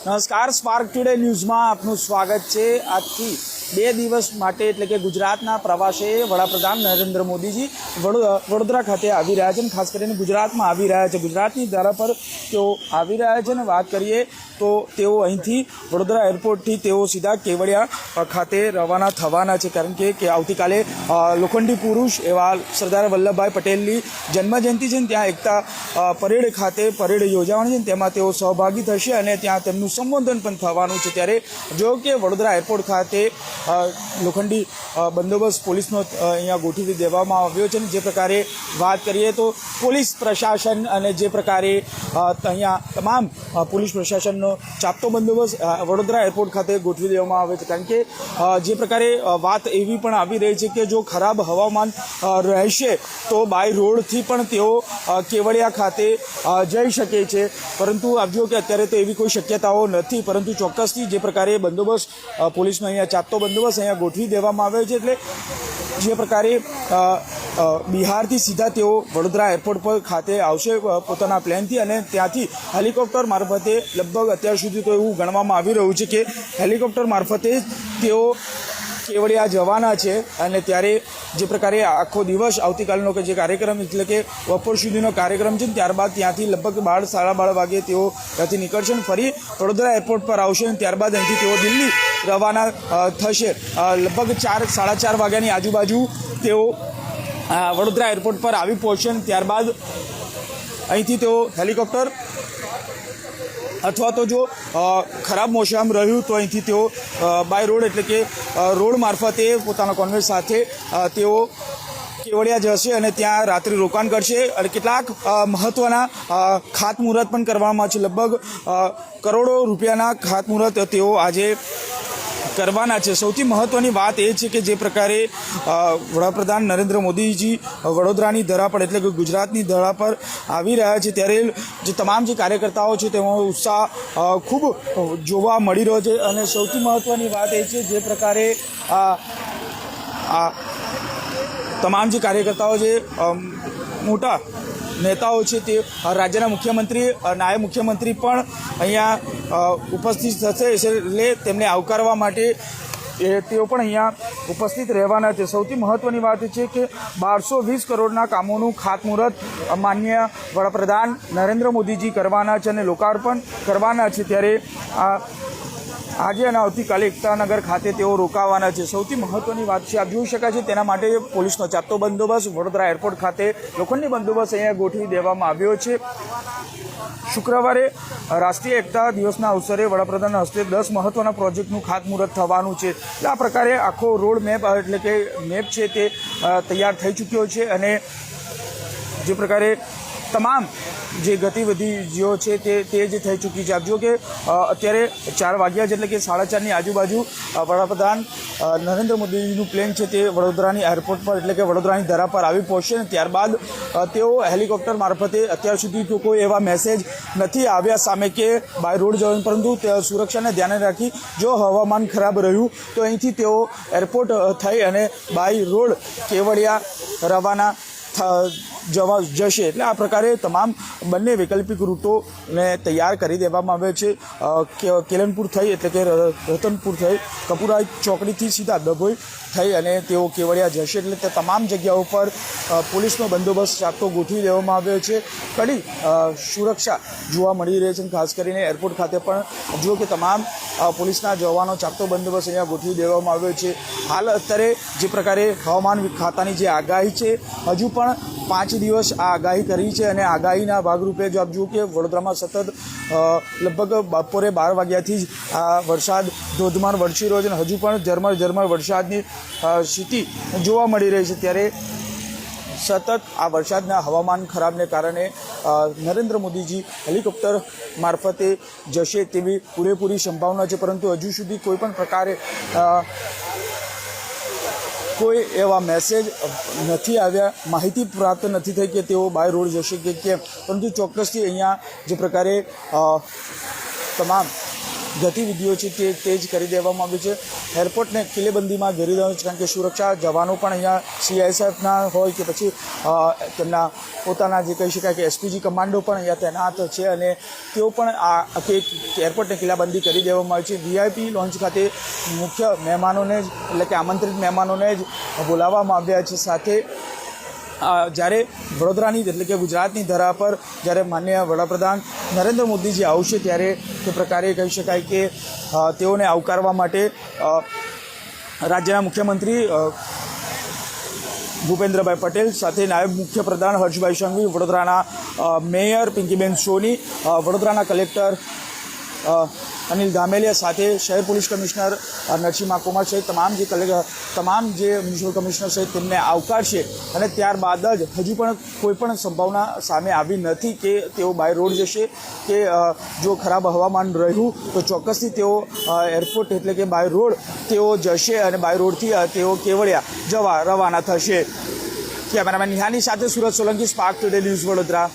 નમસ્કાર, spark today ન્યૂઝમાં આપનું સ્વાગત છે। આજથી 2 દિવસ માટે એટલે કે ગુજરાતના પ્રવાસે વડાપ્રધાન નરેન્દ્ર મોદીજી વડોદરા ખાતે આવી રહ્યા છે। ખાસ કરીને ગુજરાતમાં આવી રહ્યા છે, ગુજરાતની ધારા પર તેઓ આવી રહ્યા છે। અને વાત કરીએ તો તેઓ અહીંથી વડોદરા એરપોર્ટથી તેઓ સીધા કેવડિયા ખાતે રવાના થવાના છે, કારણ કે આવતીકાલે લોખંડી પુરુષ એવા સરદાર વલ્લભભાઈ પટેલની જન્મજયંતિ છે, ત્યાં એકતા પરેડ ખાતે પરેડ યોજાવાની છે, તેમાં તેઓ સહભાગી થશે અને ત્યાં તેમનું સંબોધન પણ થવાનું છે। ત્યારે જો કે વડોદરા એરપોર્ટ ખાતે લોખંડી બંદોબસ્ત પોલીસનો અહીંયા ગોઠવી દેવામાં આવ્યો છે। જે પ્રકારે વાત કરીએ તો પોલીસ પ્રશાસન અને જે પ્રકારે અહીંયા તમામ પોલીસ પ્રશાસનનો ચાપતો બંદોબસ્ત વડોદરા એરપોર્ટ ખાતે ગોઠવી દેવામાં આવે છે, કારણ કે જે પ્રકારે વાત એવી પણ આવી રહી છે કે જો ખરાબ હવામાન રહેશે તો બાય રોડથી પણ તેઓ કેવડિયા ખાતે જઈ શકે છે, પરંતુ આપજો કે અત્યારે તો એવી કોઈ શક્યતાઓ નથી। પરંતુ ચોક્કસથી જે પ્રકારે બંદોબસ્ત પોલીસનો અહીંયા ચાપતો બંદોબસ્ત અહીંયા ગોઠવી દેવામાં આવ્યો છે, એટલે જે પ્રકારે બિહારથી સીધા તેઓ વડોદરા એરપોર્ટ પર ખાતે આવશે પોતાના પ્લેનથી, અને ત્યાંથી હેલિકોપ્ટર મારફતે લગભગ અત્યાર સુધી તો એવું ગણવામાં આવી રહ્યું છે કે હેલિકોપ્ટર મારફતે તેઓ કેવડિયા જવાના છે। અને ત્યારે જે પ્રકારે આખો દિવસ આવતીકાલનો કે જે કાર્યક્રમ એટલે કે બપોર સુધીનો કાર્યક્રમ છે, ત્યારબાદ ત્યાંથી લગભગ 12 સાડા 12 વાગે તેઓ ત્યાંથી નીકળશે અને ફરી વડોદરા એરપોર્ટ પર આવશે અને ત્યારબાદ અહીંથી તેઓ દિલ્હી રવાના થશે। લગભગ 4 સાડા 4 વાગ્યાની આજુબાજુ તેઓ વડોદરા એરપોર્ટ પર આવી પહોંચશે અને ત્યારબાદ અહીંથી તેઓ હેલિકોપ્ટર અથવા તો જો ખરાબ મોસમ રહ્યું તો અહીંથી તેઓ બાય રોડ એટલે કે રોડ મારફતે પોતાના કોન્વેય સાથે તેઓ કેવડિયા જશે અને ત્યાં રાત્રિ રોકાણ કરશે અને કેટલાક મહત્ત્વના ખાતમુહૂર્ત પણ કરવામાં છે। લગભગ કરોડો રૂપિયાના ખાતમુહૂર્ત તેઓ આજે કરવાના છે। સૌથી મહત્ત્વની વાત એ છે કે જે પ્રકારે વડાપ્રધાન નરેન્દ્ર મોદીજી વડોદરાની ધરા પર એટલે કે ગુજરાતની ધરા પર આવી રહ્યા છે, ત્યારે જે તમામ જે કાર્યકર્તાઓ છે તેમાં ઉત્સાહ ખૂબ જોવા મળી રહ્યો છે। અને સૌથી મહત્ત્વની વાત એ છે જે પ્રકારે તમામ જે કાર્યકર્તાઓ જે મોટા નેતાઓ છે તે રાજ્યના મુખ્યમંત્રી નાયબ મુખ્યમંત્રી પણ અહીંયા ઉપસ્થિત થશે, એટલે તેમને આવકારવા માટે તેઓ પણ અહીંયા ઉપસ્થિત રહેવાના છે। સૌથી મહત્ત્વની વાત છે કે 1220 કરોડના કામોનું ખાતમુહૂર્ત માન્ય વડાપ્રધાન નરેન્દ્ર મોદીજી કરવાના છે અને લોકાર્પણ કરવાના છે, ત્યારે આજે અને આવતીકાલે એકતાનગર ખાતે તેઓ રોકાવાના છે। સૌથી મહત્ત્વની વાત છે, આપ જોઈ શકાય છે તેના માટે પોલીસનો ચાપતો બંદોબસ્ત વડોદરા એરપોર્ટ ખાતે લોખંડી બંદોબસ્ત અહીંયા ગોઠવી દેવામાં આવ્યો છે। શુક્રવારે રાષ્ટ્રીય એકતા દિવસના અવસરે વડાપ્રધાનના હસ્તે 10 મહત્ત્વના પ્રોજેક્ટનું ખાતમુહૂર્ત થવાનું છે। આ પ્રકારે આખો રોડ મેપ એટલે કે મેપ છે તે તૈયાર થઈ ચૂક્યો છે અને જે પ્રકારે તમામ જે ગતિવિધિઓ છે તે જ થઈ ચૂકી છે। આપ જો કે અત્યારે 4 વાગ્યા છે, એટલે કે 4:30ની આજુબાજુ વડાપ્રધાન નરેન્દ્ર મોદીજીનું પ્લેન છે તે વડોદરાની એરપોર્ટ પર એટલે કે વડોદરાની ધરા પર આવી પહોંચશે અને ત્યારબાદ તેઓ હેલિકોપ્ટર મારફતે અત્યાર સુધી તો કોઈ એવા મેસેજ નથી આવ્યા સામે કે બાય રોડ જવાનું, પરંતુ સુરક્ષાને ધ્યાને રાખી જો હવામાન ખરાબ રહ્યું તો અહીંથી તેઓ એરપોર્ટ થઈ અને બાય રોડ કેવડિયા રવાના જશે। એટલે આ પ્રકારે તમામ બંને વૈકલ્પિક રૂટોને તૈયાર કરી દેવામાં આવે છે। કેલનપુર થઈ એટલે કે રતનપુર થઈ કપુરા ચોકડીથી સીધા ડભોઈ થઈ અને તેઓ કેવડિયા જશે, એટલે તે તમામ જગ્યાઓ પર પોલીસનો બંદોબસ્ત ચાપતો ગોઠવી દેવામાં આવ્યો છે। કડી સુરક્ષા જોવા મળી રહી છે, ખાસ કરીને એરપોર્ટ ખાતે પણ જુઓ કે તમામ પોલીસના જવાનો ચાપતો બંદોબસ્ત અહીંયા ગોઠવી દેવામાં આવ્યો છે। હાલ અત્યારે જે પ્રકારે હવામાન ખાતાની જે આગાહી છે, હજુ પણ 5 દિવસ આ આગાહી કરી છે અને આગાહીના ભાગરૂપે જો આપ જુઓ કે વડોદરામાં સતત લગભગ બપોરે 12 વાગ્યાથી જ આ વરસાદ ધોધમાર વરસી રહ્યો છે અને હજુ પણ ઝરમર વરસાદની સ્થિતિ જોવા મળી રહી છે। ત્યારે સતત આ વરસાદના હવામાન ખરાબને કારણે નરેન્દ્ર મોદીજી હેલિકોપ્ટર મારફતે જશે તેવી પૂરેપૂરી સંભાવના છે, પરંતુ હજુ સુધી કોઈ પણ પ્રકારે કોઈ એવા મેસેજ નથી આવ્યા, માહિતી પ્રાપ્ત નથી થઈ કે તેઓ બાય રોડ જશે કે કેમ, પરંતુ ચોક્કસથી અહીંયા જે પ્રકારે તમામ ગતિવિધિઓ છે તે તેજ કરી દેવામાં આવી છે. એરપોર્ટને કિલ્લેબંધીમાં ઘેરી દેવાનું છે, કારણ કે સુરક્ષા જવાનો પણ અહીંયા CISFના હોય કે પછી તેમના પોતાના જે કહી શકાય કે SPG કમાન્ડો પણ અહીંયા તૈનાત છે અને તેઓ પણ આ એરપોર્ટને કિલ્લાબંધી કરી દેવામાં આવી છે. VIP લોન્ચ ખાતે મુખ્ય મહેમાનોને જ એટલે કે આમંત્રિત મહેમાનોને જ બોલાવવામાં આવ્યા છે. સાથે જ્યારે વડોદરાની એટલે કે ગુજરાતની ધરા પર જ્યારે માનનીય વડાપ્રધાન નરેન્દ્ર મોદીજી આવશે ત્યારે તે પ્રકારે કહી શકાય કે તેઓને આવકારવા માટે રાજ્યના મુખ્યમંત્રી ભૂપેન્દ્રભાઈ પટેલ સાથે નાયબ મુખ્યપ્રધાન હર્ષભાઈ સંઘવી, વડોદરાના મેયર પિંકીબેન સોની, વડોદરાના કલેક્ટર અનિલ ધામેલિયા સાથે શહેર પોલીસ કમિશનર નરસિંહા કુમાર સહિત તમામ જે મ્યુનિસિપલ કમિશનર સહિત તેમને આવકારશે. અને ત્યારબાદ જ હજુ પણ કોઈ પણ સંભાવના સામે આવી નથી કે તેઓ બાય રોડ જશે કે જો ખરાબ હવામાન રહ્યું તો ચોક્કસથી તેઓ એરપોર્ટ એટલે કે બાય રોડ તેઓ જશે અને બાય રોડથી તેઓ કેવડિયા જવા રવાના થશે. કેમેરામેન નિહાની સાથે Surat Solanki, spark today news, Vadodara.